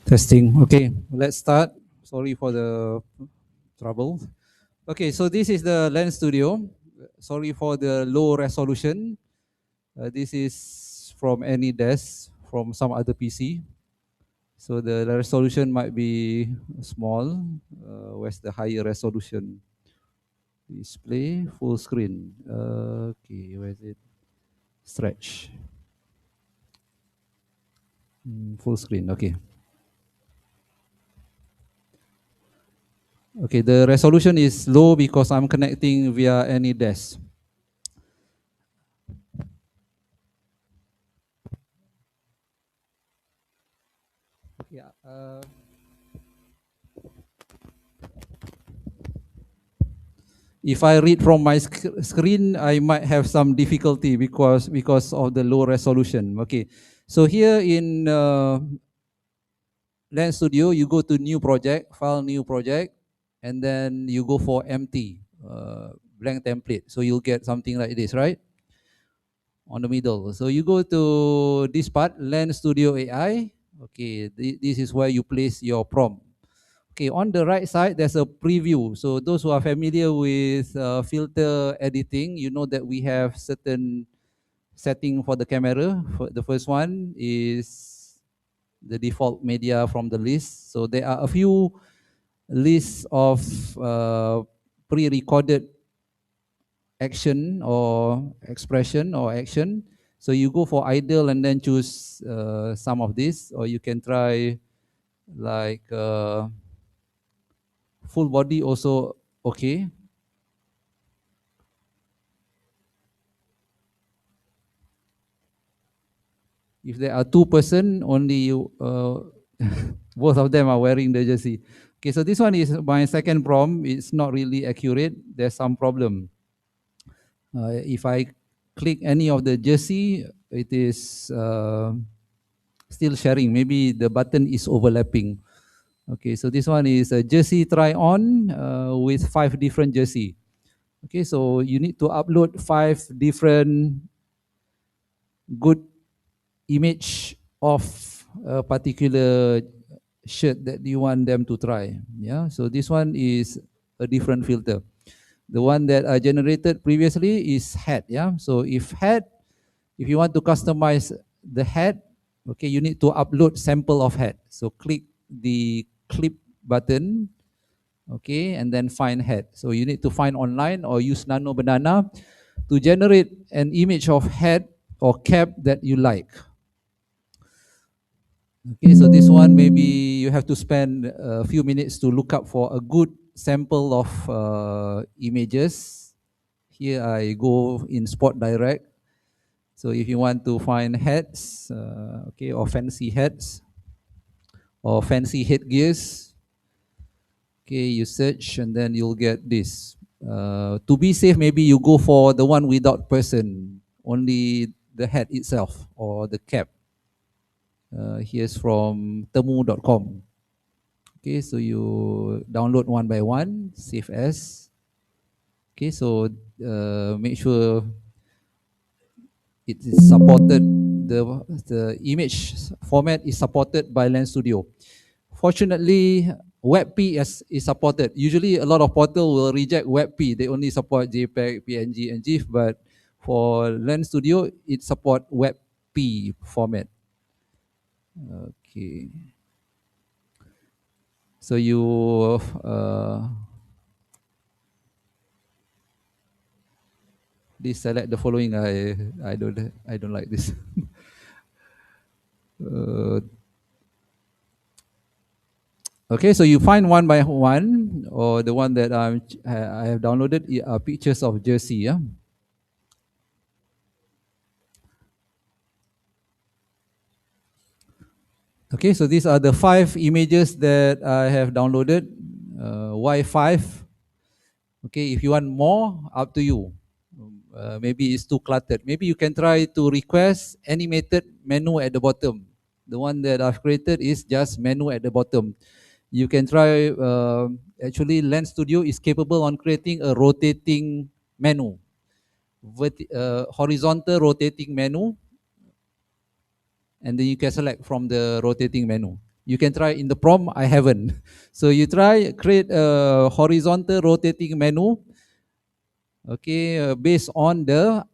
Testing. Okay, let's start. Sorry for the trouble. Okay, so this is the Lens Studio. Sorry for the low resolution. This is from any desk from some other PC. So the resolution might be small. Where's the higher resolution? Display full screen. Okay, where is it? Stretch. Full screen. Okay. Okay, the resolution is low because I'm connecting via any desk. Yeah. If I read from my screen, I might have some difficulty because of the low resolution. Okay, so here in Lens Studio, you go to new project, file new project, and then you go for empty blank template. So you'll get something like this, right? On the middle. So you go to this part, Lens Studio AI. Okay, this is where you place your prompt. Okay, on the right side, there's a preview. So those who are familiar with filter editing, you know that we have certain setting for the camera. The first one is the default media from the list. So there are a few lists of pre-recorded action or expression or action. So you go for idle and then choose some of this, or you can try like full body also okay. If there are two person, only you, both of them are wearing the jersey. Okay, so this one is my second prompt. It's not really accurate. There's some problem. If I click any of the jersey, it is still sharing. Maybe the button is overlapping. Okay, so this one is a jersey try on with 5 different jersey. Okay, so you need to upload 5 different good image of a particular shirt that you want them to try. Yeah, so this one is a different filter. The one that I generated previously is hat. Yeah, so if you want to customize the hat, okay, you need to upload sample of hat. So click the clip button, okay, and then find hat. So you need to find online or use Nano Banana to generate an image of hat or cap that you like. Okay, so this one maybe you have to spend a few minutes to look up for a good sample of images. Here I go in Spot Direct. So if you want to find hats, okay, or fancy hats, or fancy headgears, okay, you search and then you'll get this. To be safe, maybe you go for the one without person, only the hat itself or the cap. Here's from temu.com. Okay, so you download one by one, save as. Okay, so make sure it is supported, the image format is supported by Lens Studio. Fortunately, WebP is supported. Usually a lot of portal will reject WebP. They only support JPEG, PNG, and GIF, but for Lens Studio, it support WebP format. Okay. So you please select the following. I don't like this. Okay, so you find one by one, or the one that I have downloaded are pictures of jersey. Yeah. Okay, so these are the 5 images that I have downloaded. Why 5? Okay, if you want more, up to you. Maybe it's too cluttered. Maybe you can try to request animated menu at the bottom. The one that I've created is just menu at the bottom. You can try, actually Lens Studio is capable on creating a rotating menu, horizontal rotating menu, and then you can select from the rotating menu. You can try in the prompt, I haven't. So you try, create a horizontal rotating menu, okay, based on the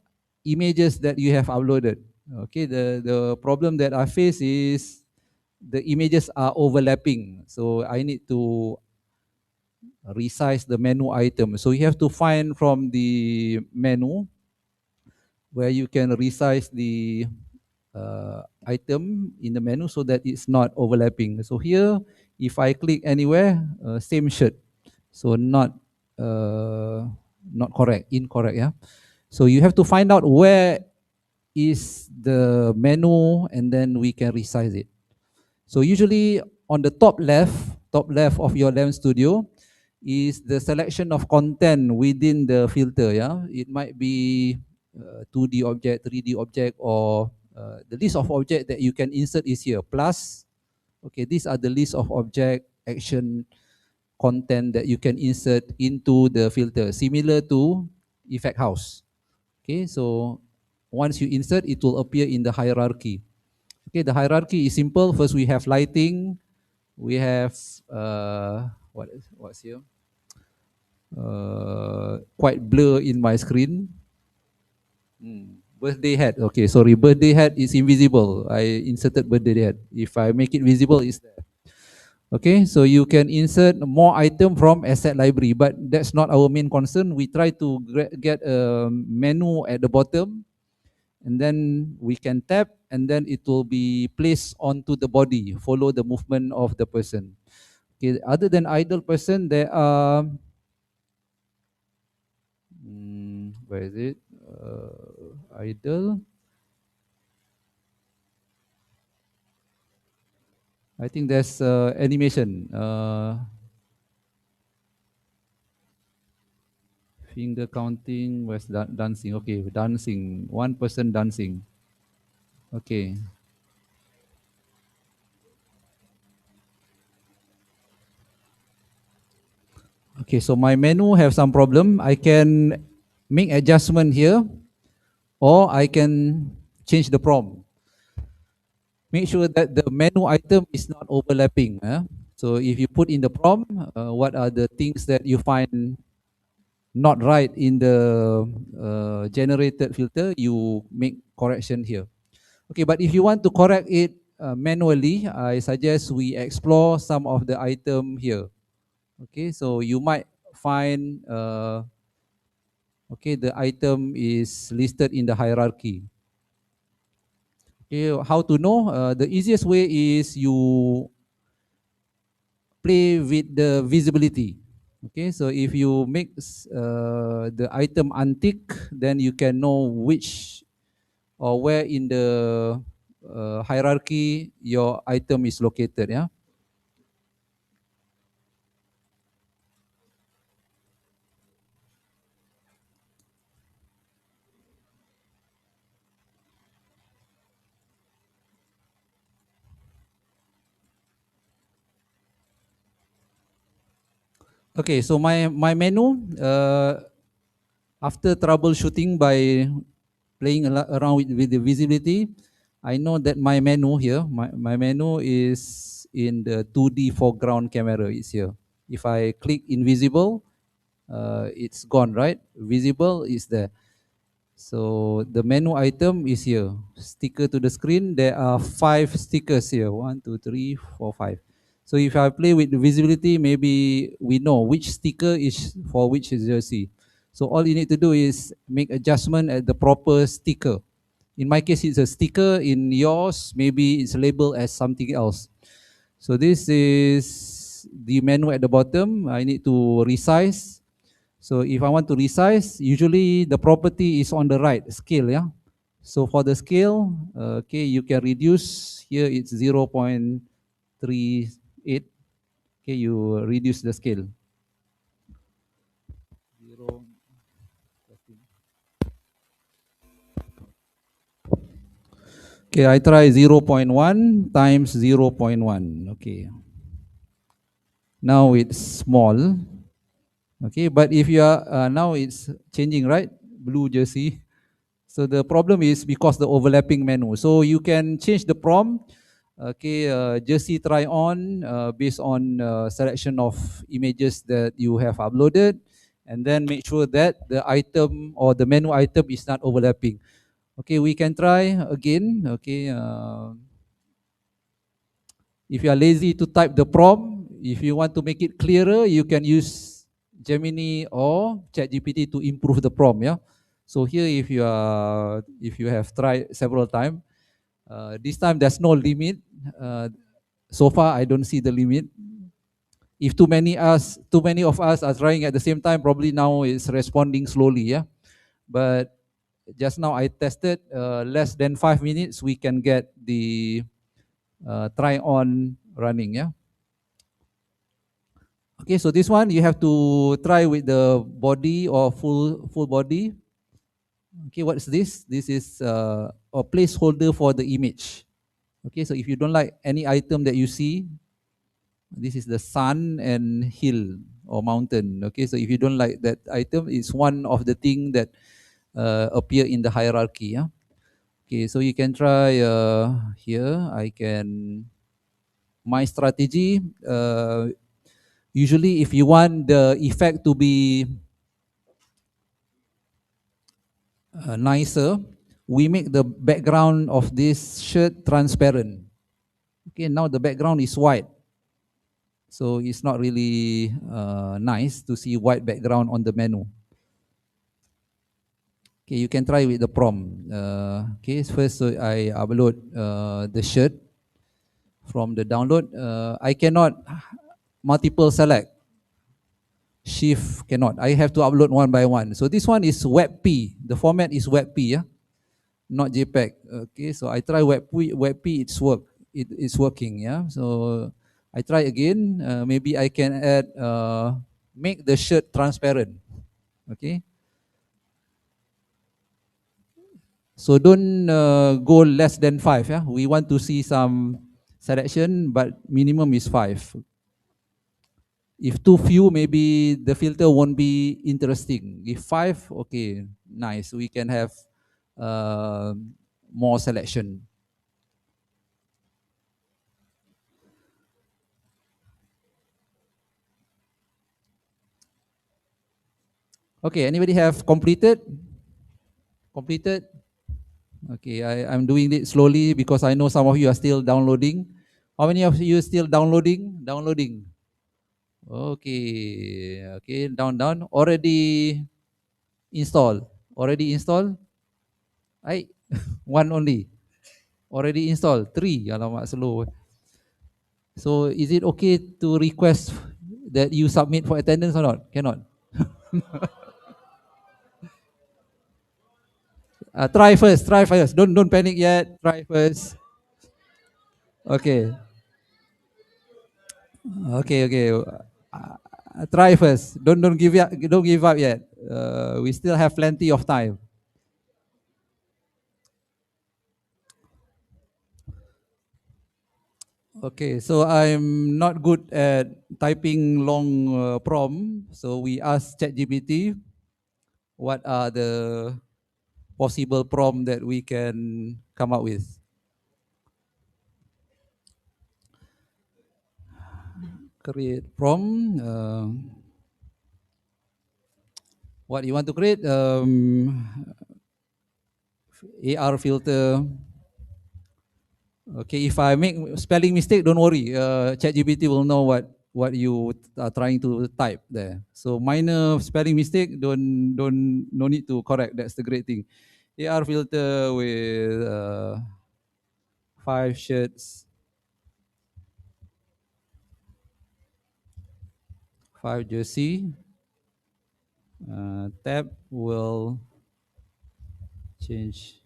images that you have uploaded. Okay, the problem that I face is the images are overlapping. So I need to resize the menu item. So you have to find from the menu where you can resize the item in the menu so that it's not overlapping. So here, if I click anywhere, same shirt. So uh, not correct, incorrect, yeah. So you have to find out where is the menu and then we can resize it. So usually on the top left of your Lamp Studio is the selection of content within the filter. Yeah, it might be 2D object, 3D object, or the list of object that you can insert is here. Plus, okay, these are the list of object, action, content that you can insert into the filter, similar to Effect House. Okay, so once you insert, it will appear in the hierarchy. Okay, the hierarchy is simple. First, we have lighting. We have what's here? Quite blur in my screen. Birthday hat. Okay, sorry. Birthday hat is invisible. I inserted birthday hat. If I make it visible, it's there. Okay, so you can insert more item from asset library, but that's not our main concern. We try to get a menu at the bottom, and then we can tap, and then it will be placed onto the body, follow the movement of the person. Okay, other than idle person, there are, where is it? Idle. I think there's animation. Finger counting, where's dancing? Okay, dancing. One person dancing. Okay. Okay, so my menu have some problem. I can make adjustment here, or I can change the prompt. Make sure that the menu item is not overlapping. So if you put in the prompt, what are the things that you find not right in the generated filter, you make correction here. Okay, but if you want to correct it manually, I suggest we explore some of the item here. Okay, so you might find, okay, the item is listed in the hierarchy. Okay, how to know? The easiest way is you play with the visibility. Okay, so if you make the item untick, then you can know which or where in the hierarchy your item is located. Yeah. Okay, so my menu, after troubleshooting by playing around with the visibility, I know that my menu here, my menu is in the 2D foreground camera. It's here. If I click invisible, it's gone, right? Visible is there. So the menu item is here. Sticker to the screen. There are 5 stickers here. 1, 2, 3, 4, 5. So if I play with the visibility, maybe we know which sticker is for which jersey. So all you need to do is make adjustment at the proper sticker. In my case, it's a sticker. In yours, maybe it's labeled as something else. So this is the menu at the bottom. I need to resize. So if I want to resize, usually the property is on the right, scale, yeah? So for the scale, okay, you can reduce, here it's 0.38, okay, you reduce the scale. Okay, I try 0.1 times 0.1, okay. Now it's small, okay, but if you are, now it's changing, right? Blue jersey. So the problem is because the overlapping menu. So you can change the prompt. Okay, jersey try on based on selection of images that you have uploaded, and then make sure that the item or the menu item is not overlapping. Okay, we can try again. Okay, if you are lazy to type the prompt, if you want to make it clearer, you can use Gemini or ChatGPT to improve the prompt. Yeah. So here, if you have tried several times, this time there's no limit. So far, I don't see the limit. If too many of us are trying at the same time, probably now it's responding slowly. Yeah. But just now I tested less than 5 minutes, we can get the try on running. Yeah. Okay, so this one you have to try with the body or full body. Okay, what's this? This is a placeholder for the image. Okay, so if you don't like any item that you see, this is the sun and hill or mountain. Okay, so if you don't like that item, it's one of the thing that appear in the hierarchy. Yeah. Okay, so you can try here. I can my strategy. Usually, if you want the effect to be nicer, we make the background of this shirt transparent. Okay, now the background is white. So it's not really nice to see white background on the menu. Okay, you can try with the prompt. Okay, first so I upload the shirt from the download. I cannot multiple select. Shift cannot. I have to upload one by one. So this one is WebP. The format is WebP. Yeah, not JPEG. Okay, so I try WebP, it's working. Yeah, so I try again. Maybe I can add make the shirt transparent. Okay, so don't go less than 5. Yeah, we want to see some selection, but minimum is 5. If too few, maybe the filter won't be interesting. If 5, okay, nice. We can have uh, more selection. Okay, anybody have completed? Completed? Okay, I'm doing it slowly because I know some of you are still downloading. How many of you still downloading? Downloading. Okay, okay, down. Already installed. Already installed? I one only. Already installed. 3. Alamak, slow. So is it okay to request that you submit for attendance or not? Cannot. Try first. Try first. Don't panic yet. Try first. Okay. Okay. Try first. Don't give up. Don't give up yet. We still have plenty of time. Okay, so I'm not good at typing long prompt. So we asked ChatGPT what are the possible prompt that we can come up with. Create prompt. What you want to create? AR filter. Okay, if I make spelling mistake, don't worry. ChatGPT will know what you are trying to type there. So minor spelling mistake, don't no need to correct. That's the great thing. AR filter with 5 shirts, 5 jersey. Tab will change.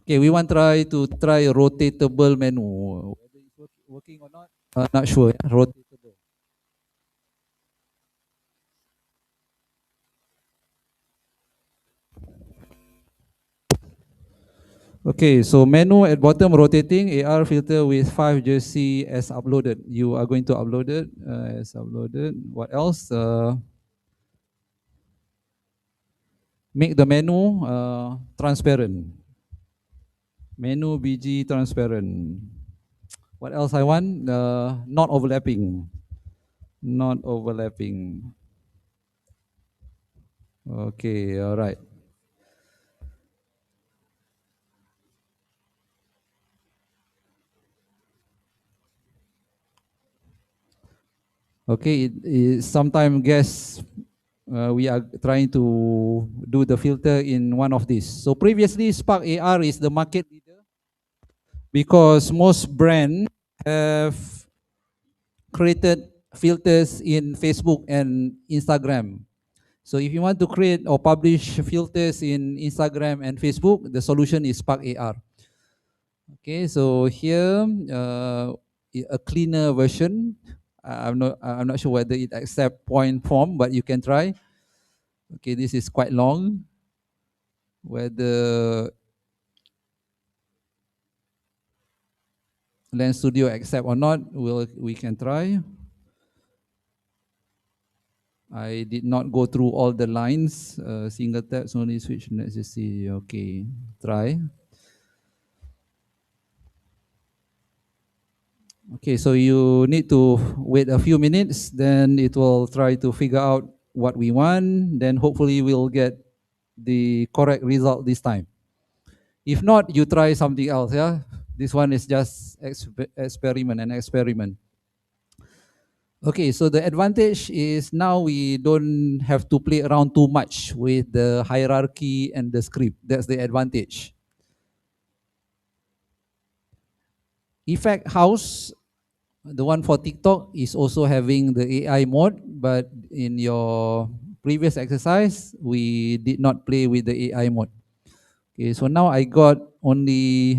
Okay, we want try rotatable menu. Whether it's working or not, not sure. Yeah? Rotatable. Okay, so menu at bottom rotating AR filter with 5 jersey as uploaded. You are going to upload it as uploaded. What else? Make the menu transparent. Menu BG transparent. What else I want? Not overlapping. Not overlapping. Okay, all right. Okay, sometimes guess we are trying to do the filter in one of these. So previously, Spark AR is the market leader because most brands have created filters in Facebook and Instagram. So if you want to create or publish filters in Instagram and Facebook, the solution is Spark AR. Okay, so here a cleaner version. I'm not sure whether it accept point form, but you can try. Okay, this is quite long. Whether Lens Studio accept or not, we can try. I did not go through all the lines. Single tap, only switch. Let's just see. Okay, try. Okay, so you need to wait a few minutes, then it will try to figure out what we want, then hopefully we'll get the correct result this time. If not, you try something else, yeah? This one is just an experiment. Okay, so the advantage is now we don't have to play around too much with the hierarchy and the script. That's the advantage. Effect House, the one for TikTok, is also having the AI mode, but in your previous exercise, we did not play with the AI mode. Okay, so now I got only,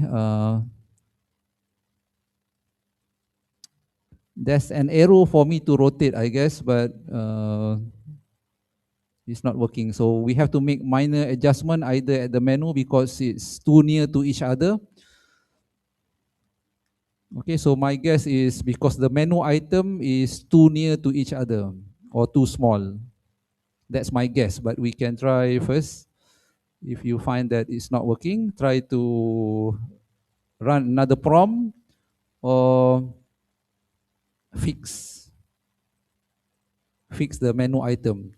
there's an arrow for me to rotate, I guess, but it's not working. So we have to make minor adjustment either at the menu because it's too near to each other. Okay, so my guess is because the menu item is too near to each other or too small. That's my guess, but we can try first. If you find that it's not working, try to run another prompt or fix fix the menu item.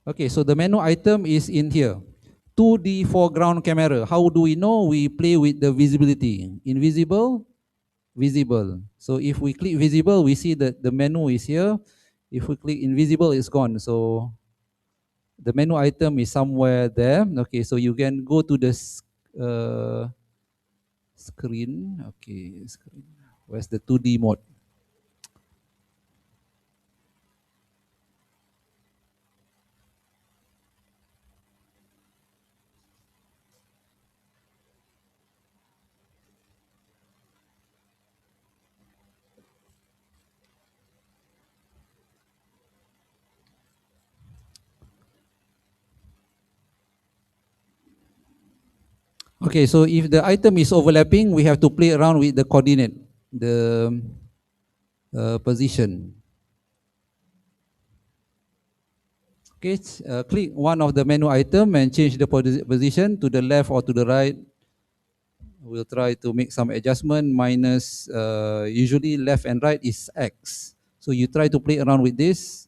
Okay, so the menu item is in here. 2D foreground camera. How do we know? We play with the visibility. Invisible, visible. So if we click visible, we see that the menu is here. If we click invisible, it's gone. So the menu item is somewhere there. Okay, so you can go to the uh, screen. Okay, screen. Where's the 2D mode? Okay, so if the item is overlapping, we have to play around with the coordinate, the position. Okay, click one of the menu item and change the position to the left or to the right. We'll try to make some adjustment. Minus, usually left and right is X. So you try to play around with this.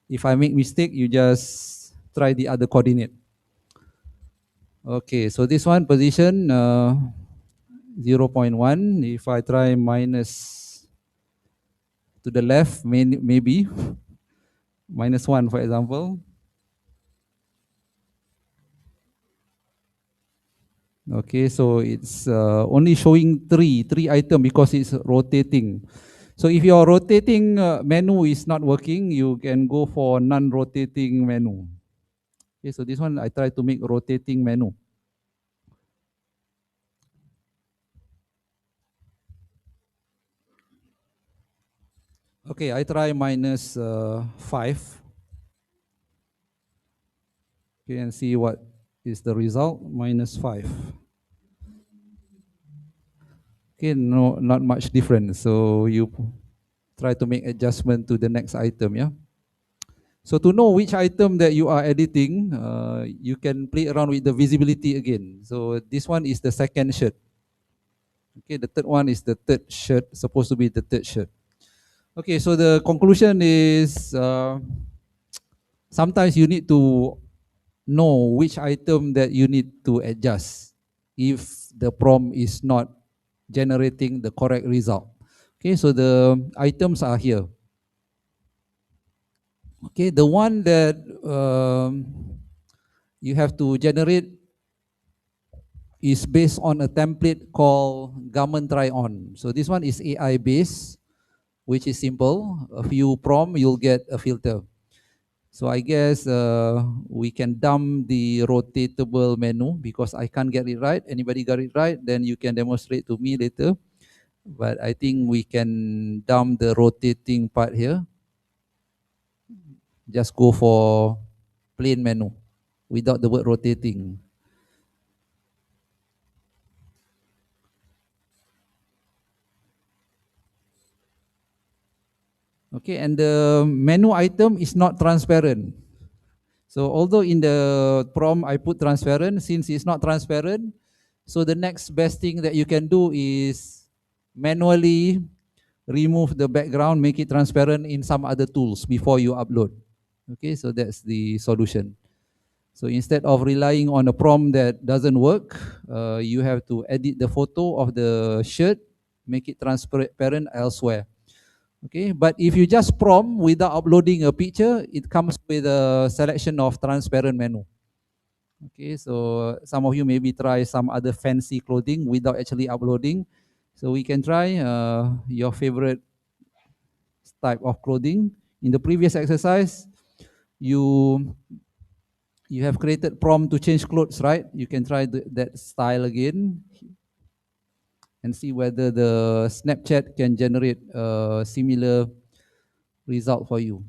If I make mistake, you just try the other coordinate. Okay, so this one position 0.1. If I try minus to the left, maybe minus 1, for example. Okay, so it's only showing three item because it's rotating. So if your rotating menu is not working, you can go for non-rotating menu. Okay, so this one I try to make rotating menu. Okay, I try minus 5. Okay, and see what is the result, -5. Okay, no, not much difference. So you try to make adjustment to the next item, yeah? So to know which item that you are editing, you can play around with the visibility again. So this one is the second shirt. Okay, the third one is the third shirt, supposed to be the third shirt. Okay, so the conclusion is sometimes you need to know which item that you need to adjust if the prompt is not generating the correct result. Okay, so the items are here. Okay, the one that you have to generate is based on a template called garment try on. So this one is AI based, which is simple. A few prompt, you'll get a filter. So I guess we can dump the rotatable menu because I can't get it right. Anybody got it right? Then you can demonstrate to me later. But I think we can dump the rotating part here. Just go for plain menu without the word rotating. Okay, and the menu item is not transparent. So although in the prompt I put transparent, since it's not transparent, so the next best thing that you can do is manually remove the background, make it transparent in some other tools before you upload. Okay, so that's the solution. So instead of relying on a prompt that doesn't work, you have to edit the photo of the shirt, make it transparent elsewhere. Okay, but if you just prompt without uploading a picture, it comes with a selection of transparent menu. Okay, so some of you maybe try some other fancy clothing without actually uploading. So we can try your favorite type of clothing. In the previous exercise, you you have created prompt to change clothes, right? You can try that style again and see whether the Snapchat can generate a similar result for you.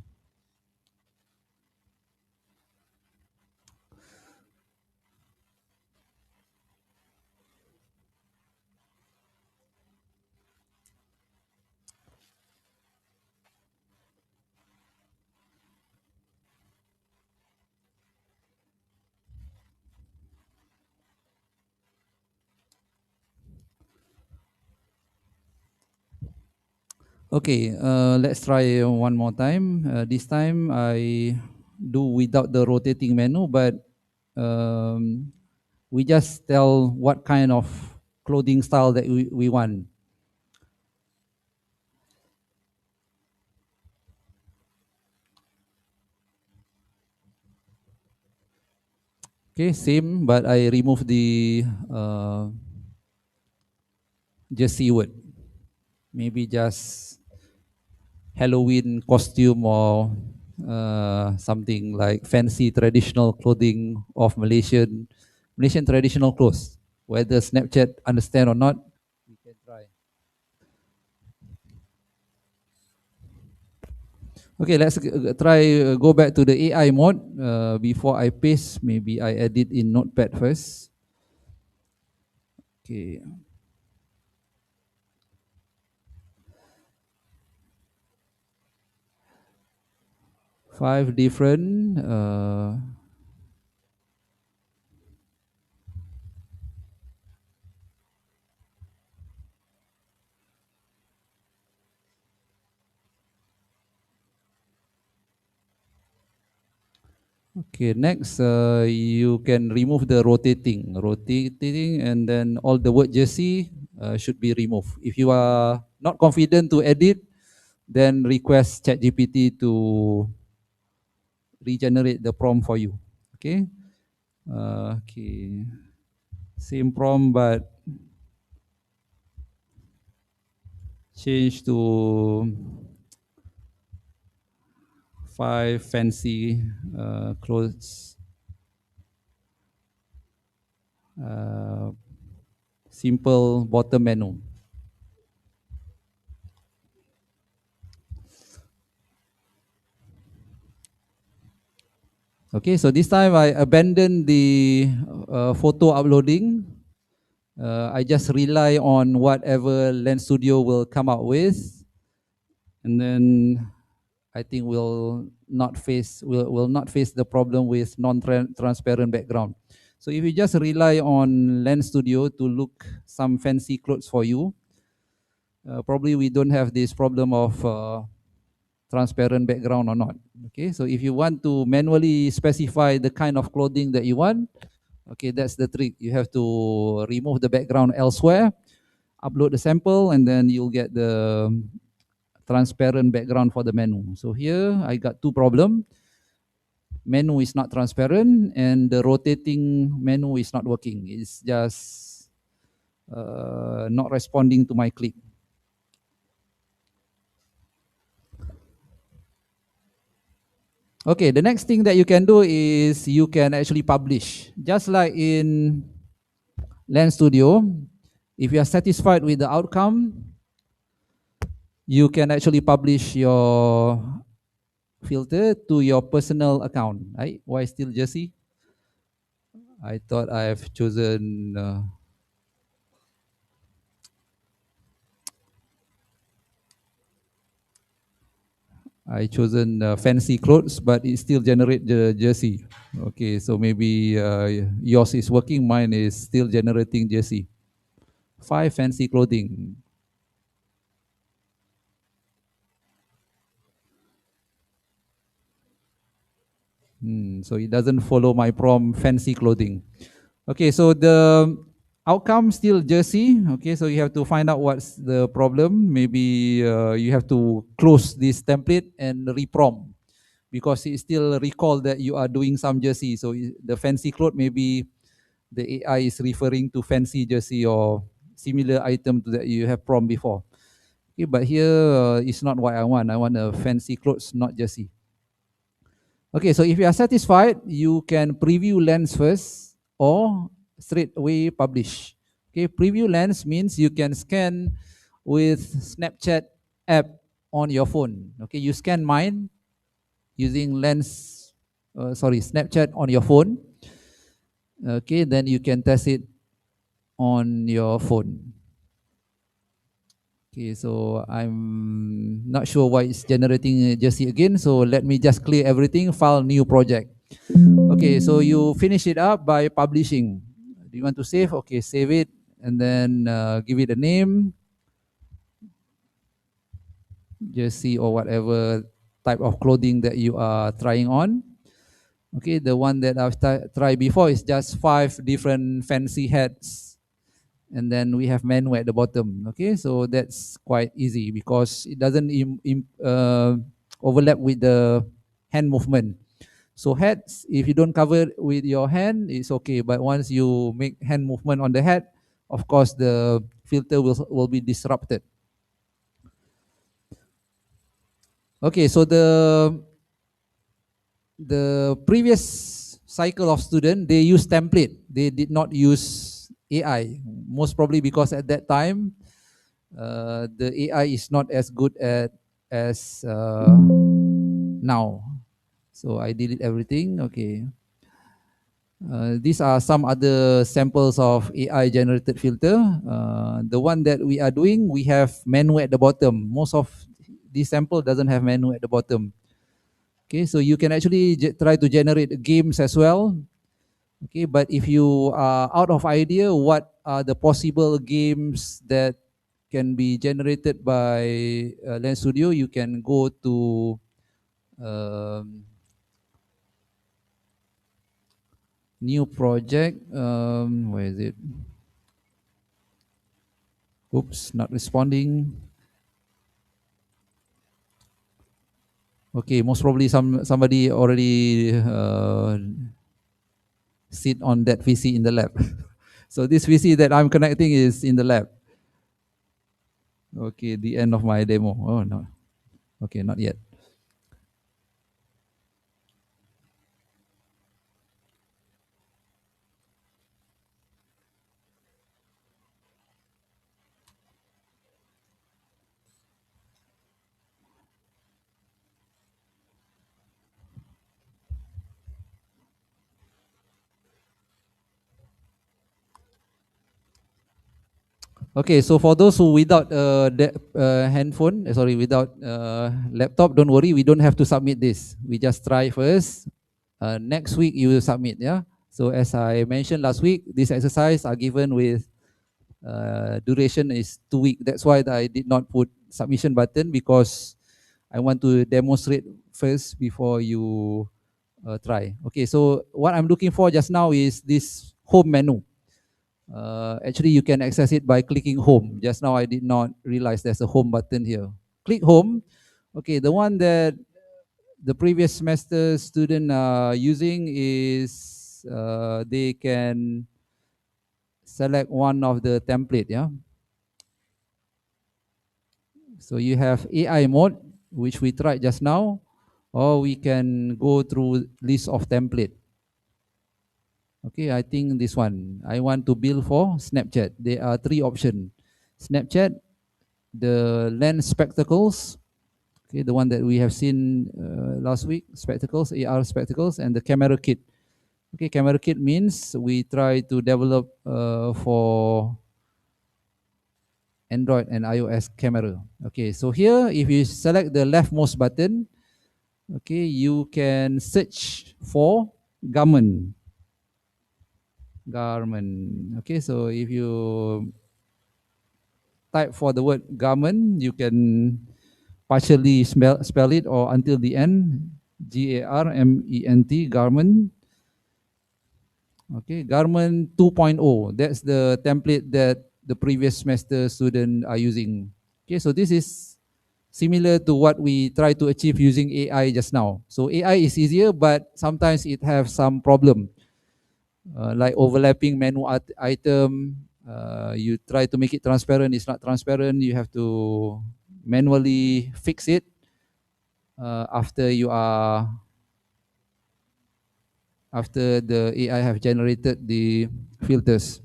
Okay, let's try one more time. This time I do without the rotating menu, but um, we just tell what kind of clothing style that we want. Okay, same, but I remove the jersey word. Maybe just Halloween costume or something like fancy traditional clothing of Malaysian traditional clothes. Whether Snapchat understand or not, we can try. Okay, let's try go back to the AI mode. Before I paste, maybe I edit in Notepad first. Okay, 5 different. Okay, next you can remove the rotating, and then all the word jersey should be removed. If you are not confident to edit, then request ChatGPT to regenerate the prompt for you. Okay, okay, same prompt but change to 5 fancy clothes, uh, simple bottom menu. Okay, so this time I abandoned the photo uploading. I just rely on whatever Lens Studio will come out with, and then I think will not face the problem with non-transparent background. So if you just rely on Lens Studio to look some fancy clothes for you, probably we don't have this problem of transparent background or not. Okay, so if you want to manually specify the kind of clothing that you want, okay, that's the trick. You have to remove the background elsewhere, upload the sample, and then you'll get the transparent background for the menu. So here I got two problems. Menu is not transparent and the rotating menu is not working. It's just not responding to my click. Okay, the next thing that you can do is you can actually publish. Just like in Lens Studio, if you are satisfied with the outcome, you can actually publish your filter to your personal account. Right? Why still Jesse? I thought I've chosen fancy clothes, but it still generate the jersey. Okay, so maybe yours is working, mine is still generating jersey. 5 fancy clothing. So it doesn't follow my prompt fancy clothing. Okay, so the outcome still jersey. Okay, so you have to find out what's the problem. Maybe you have to close this template and reprompt because it still recall that you are doing some jersey. So the fancy cloth, maybe the AI is referring to fancy jersey or similar item that you have prompt before. Okay, but here it's not what I want. I want a fancy clothes, not jersey. Okay, so if you are satisfied, you can preview Lens first or straight away publish. Okay, preview Lens means you can scan with Snapchat app on your phone. Okay, you scan mine using Snapchat on your phone. Okay, then you can test it on your phone. Okay, so I'm not sure why it's generating Jersey again. So let me just clear everything, file new project. Okay, so you finish it up by publishing. Do you want to save? Okay, save it and then give it a name, Jersey or whatever type of clothing that you are trying on. Okay, the one that I've tried before is just 5 different fancy hats, and then we have menu at the bottom. Okay, so that's quite easy because it doesn't overlap with the hand movement. So hats, if you don't cover it with your hand, it's okay. But once you make hand movement on the hat, of course the filter will be disrupted. Okay, so the previous cycle of student, they use template. They did not use AI. Most probably because at that time, the AI is not as good as now. So I delete everything. Okay. These are some other samples of AI generated filter. The one that we are doing, we have menu at the bottom. Most of this sample doesn't have menu at the bottom. Okay, so you can actually try to generate games as well. Okay, but if you are out of idea what are the possible games that can be generated by Lens Studio, you can go to new project. Where is it? Oops, not responding. Okay, most probably somebody already sit on that VC in the lab. So this VC that I'm connecting is in the lab. Okay, the end of my demo. Oh no. Okay, not yet. Okay, so for those who without handphone, without laptop, don't worry, we don't have to submit this. We just try first. Next week you will submit, yeah. So as I mentioned last week, this exercise are given with duration is 2 weeks. That's why I did not put submission button, because I want to demonstrate first before you try. Okay, so what I'm looking for just now is this home menu. Actually, you can access it by clicking home. Just now I did not realize there's a home button here. Click home. Okay, the one that the previous semester student are using is they can select one of the template, yeah. So you have AI mode, which we tried just now, or we can go through list of template. Okay, I think this one. I want to build for Snapchat. There are 3 options. Snapchat, the lens spectacles, okay, the one that we have seen last week, spectacles, AR spectacles, and the camera kit. Okay, camera kit means we try to develop for Android and iOS camera. Okay, so here, if you select the leftmost button, okay, you can search for garment. Garment. Okay, so if you type for the word garment, you can partially spell it or until the end. Garment, garment. Okay, garment 2.0. That's the template that the previous semester students are using. Okay, so this is similar to what we try to achieve using AI just now. So AI is easier, but sometimes it has some problem, like overlapping menu item. You try to make it transparent, it's not transparent. You have to manually fix it after you are after the AI have generated the filters.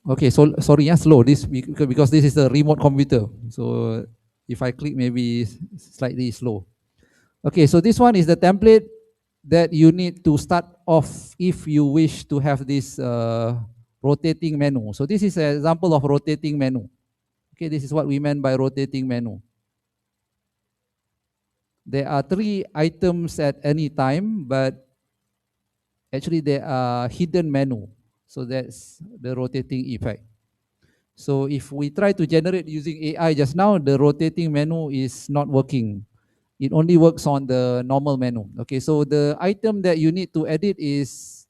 Okay, so sorry, yeah, slow. This because this is a remote computer. So if I click, maybe slightly slow. Okay, so this one is the template that you need to start off if you wish to have this rotating menu. So this is an example of rotating menu. Okay, this is what we meant by rotating menu. There are 3 items at any time, but actually there are hidden menu. So that's the rotating effect. So if we try to generate using AI just now, the rotating menu is not working. It only works on the normal menu. Okay, so the item that you need to edit is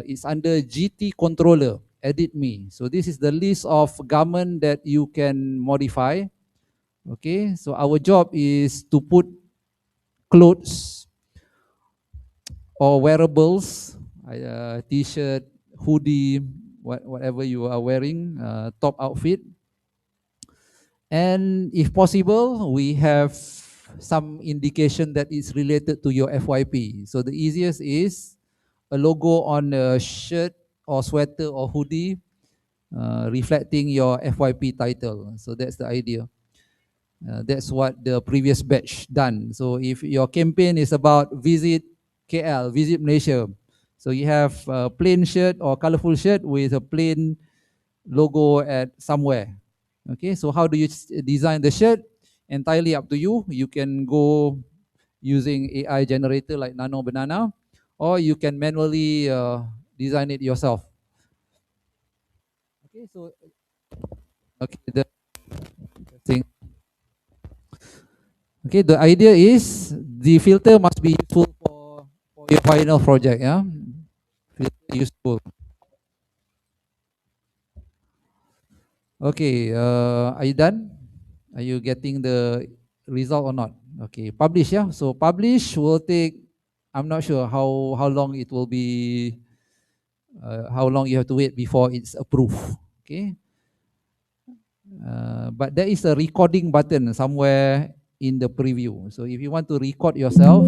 it's under GT controller, edit me. So this is the list of garment that you can modify. Okay, so our job is to put clothes or wearables, t-shirt, hoodie, whatever you are wearing, top outfit. And if possible, we have some indication that is related to your FYP. So the easiest is a logo on a shirt or sweater or hoodie reflecting your FYP title. So that's the idea. That's what the previous batch done. So if your campaign is about visit KL, visit Malaysia, so you have a plain shirt or colorful shirt with a plain logo at somewhere. Okay, so how do you design the shirt? Entirely up to you. You can go using AI generator like Nano Banana, or you can manually design it yourself. Okay, so the thing. Okay, the idea is the filter must be useful for your final project. Yeah, filter useful. Okay, are you done? Are you getting the result or not? Okay, publish, yeah. So publish will take, I'm not sure how long it will be, how long you have to wait before it's approved. Okay, but there is a recording button somewhere in the preview. So if you want to record yourself,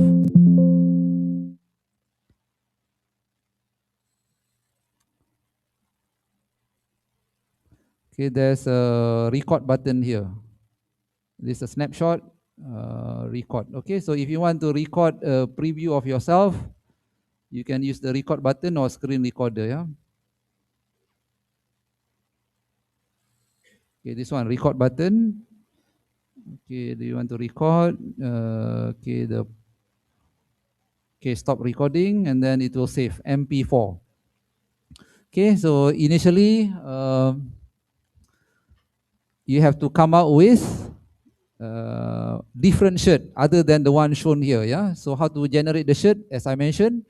okay, there's a record button here. This is a snapshot, record. Okay, so if you want to record a preview of yourself, you can use the record button or screen recorder. Yeah. Okay, this one, record button. Okay, do you want to record? Okay, stop recording, and then it will save MP4. Okay, so initially, you have to come out with different shirt other than the one shown here. Yeah. So how to generate the shirt? As I mentioned,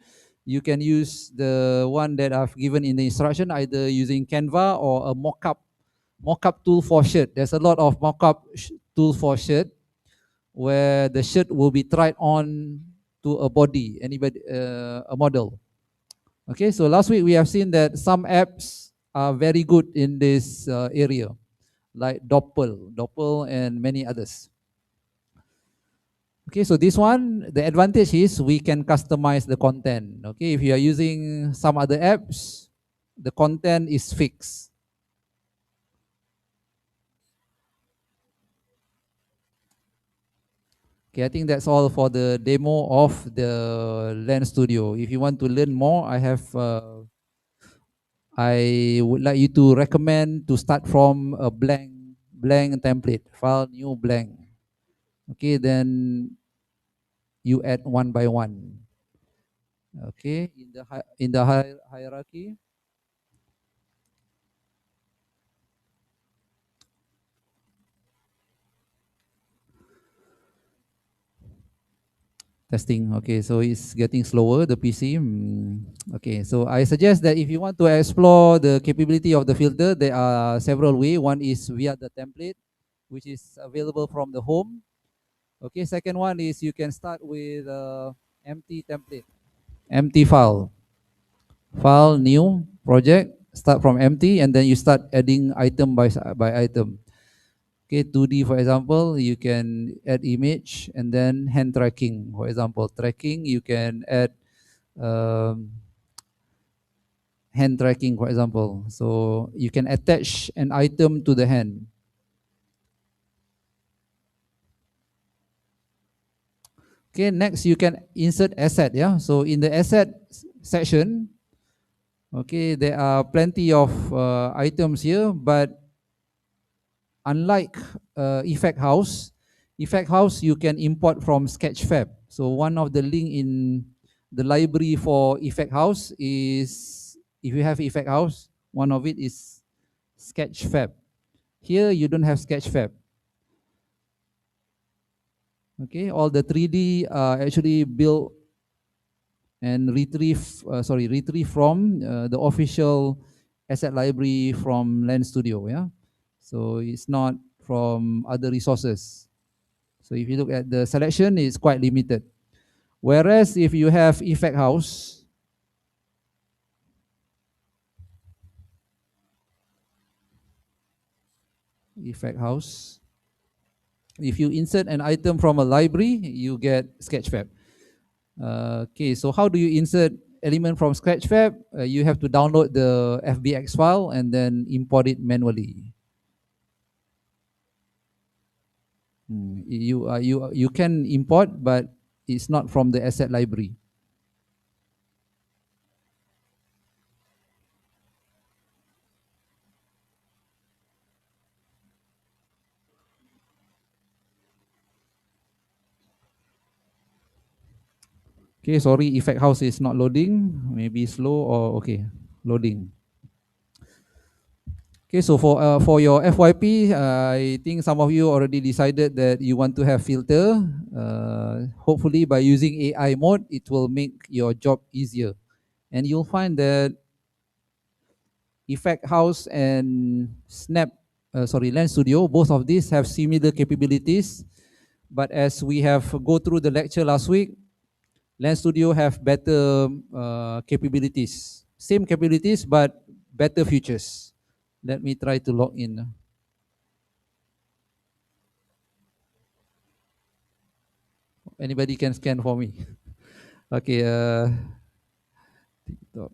you can use the one that I've given in the instruction, either using Canva or a mockup tool for shirt. There's a lot of mockup tools for shirt where the shirt will be tried on to a body, anybody, a model. Okay. So last week we have seen that some apps are very good in this area, like Doppel, and many others. Okay, so this one, the advantage is we can customize the content. Okay, if you are using some other apps, the content is fixed. Okay, I think that's all for the demo of the Lens Studio. If you want to learn more, I would like you to recommend to start from a blank template, file new blank. Okay, then you add one by one. Okay, in the hierarchy. Testing. Okay, so it's getting slower, the PC. Okay, so I suggest that if you want to explore the capability of the filter, there are several ways. One is via the template, which is available from the home. Okay, second one is you can start with empty template, empty file, new project, start from empty, and then you start adding item by item. Okay, 2D for example, you can add image and then hand tracking. For example, tracking, you can add um, hand tracking, for example. So you can attach an item to the hand. Okay, next you can insert asset. Yeah, so in the asset section, okay, there are plenty of items here, but unlike Effect House you can import from Sketchfab. So one of the link in the library for Effect House is, if you have Effect House, one of it is Sketchfab. Here you don't have Sketchfab. Okay, all the 3D are actually built and retrieve from the official asset library from Lens Studio. Yeah, so it's not from other resources. So if you look at the selection, it's quite limited. Whereas if you have Effect House, if you insert an item from a library, you get Sketchfab. Okay, so how do you insert element from Sketchfab? You have to download the FBX file and then import it manually. You can import, but it's not from the asset library. Okay, sorry, Effect House is not loading. Maybe slow or okay, loading. Okay, so for your FYP, I think some of you already decided that you want to have filter. Hopefully, by using AI mode, it will make your job easier, and you'll find that Effect House and Lens Studio, both of these have similar capabilities. But as we have go through the lecture last week, Lens Studio have better capabilities, same capabilities but better features. Let me try to log in. Anybody can scan for me. Okay. TikTok.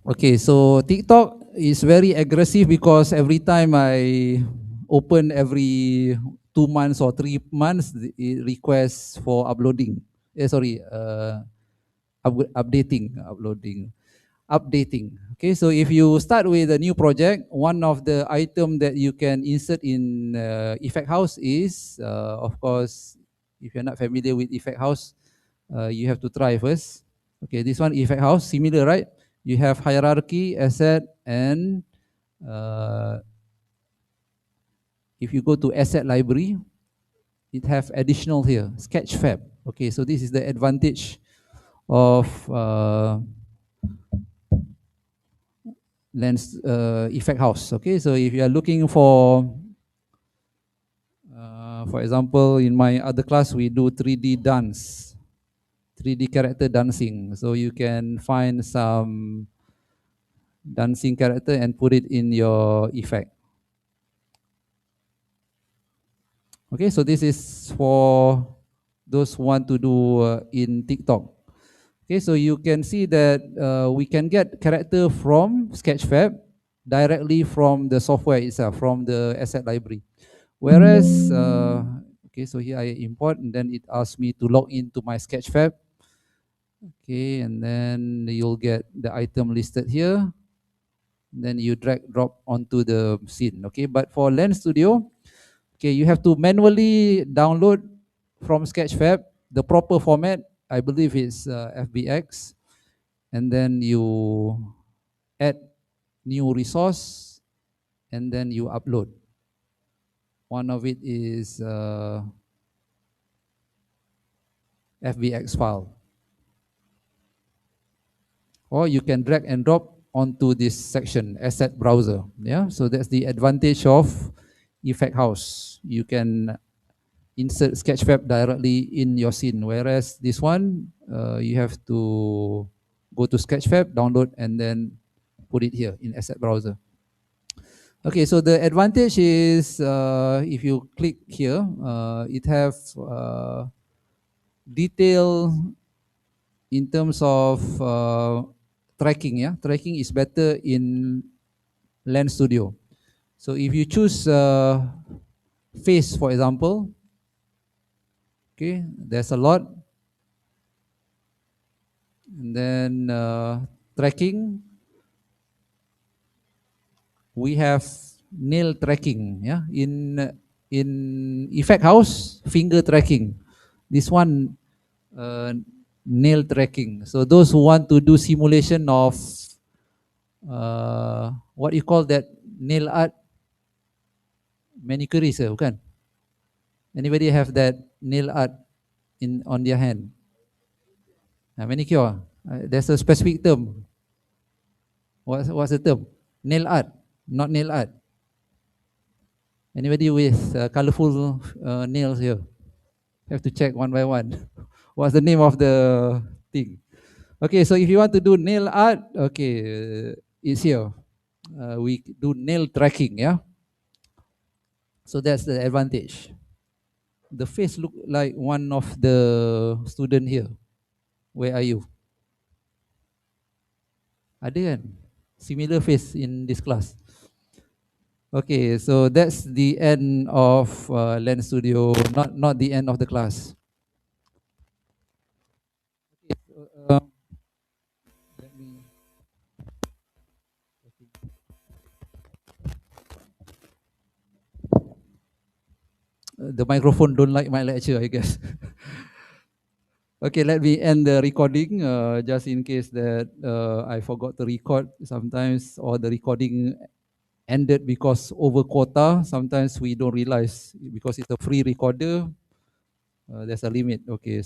Okay, so TikTok is very aggressive because every time I open every 2 months or 3 months, it requests for uploading. Sorry, updating. Okay, so if you start with a new project, one of the item that you can insert in Effect House is, of course, if you're not familiar with Effect House, you have to try first. Okay, this one Effect House, similar, right? You have hierarchy, asset, and uh, if you go to asset library, it have additional here, Sketchfab. Okay, so this is the advantage of lens effect house. Okay, so if you are looking for example, in my other class, we do 3D dance, 3D character dancing. So you can find some dancing character and put it in your effect. Okay, so this is for those who want to do in TikTok. Okay, so you can see that we can get character from Sketchfab directly from the software itself, from the asset library. Whereas, okay, so here I import and then it asks me to log into my Sketchfab. Okay, and then you'll get the item listed here. Then you drag drop onto the scene. Okay, but for Lens Studio, okay, you have to manually download from Sketchfab the proper format. I believe it's FBX, and then you add new resource, and then you upload. One of it is FBX file. Or you can drag and drop onto this section, asset browser. Yeah, so that's the advantage of Effect House. You can insert Sketchfab directly in your scene, whereas this one, you have to go to Sketchfab, download, and then put it here in asset browser. Okay, so the advantage is if you click here, it have detail in terms of tracking. Yeah, tracking is better in Lens Studio. So if you choose face, for example, okay, there's a lot, and then tracking, we have nail tracking. Yeah, in Effect House, finger tracking. This one, uh, nail tracking. So those who want to do simulation of what you call that nail art, manicurist, bukan? Anybody have that nail art in on their hand? Manicure. There's a specific term. What's the term? Nail art, not nail art. Anybody with colorful nails here? Have to check one by one. What's the name of the thing? Okay, so if you want to do nail art, okay, it's here. We do nail tracking, yeah. So that's the advantage. The face look like one of the student here. Where are you? Ada kan? Similar face in this class. Okay, so that's the end of Lens Studio, not the end of the class. Okay, so, let me. The microphone don't like my lecture, I guess. Okay, let me end the recording just in case that I forgot to record sometimes, or the recording ended because over quota. Sometimes we don't realize because it's a free recorder. There's a limit. Okay.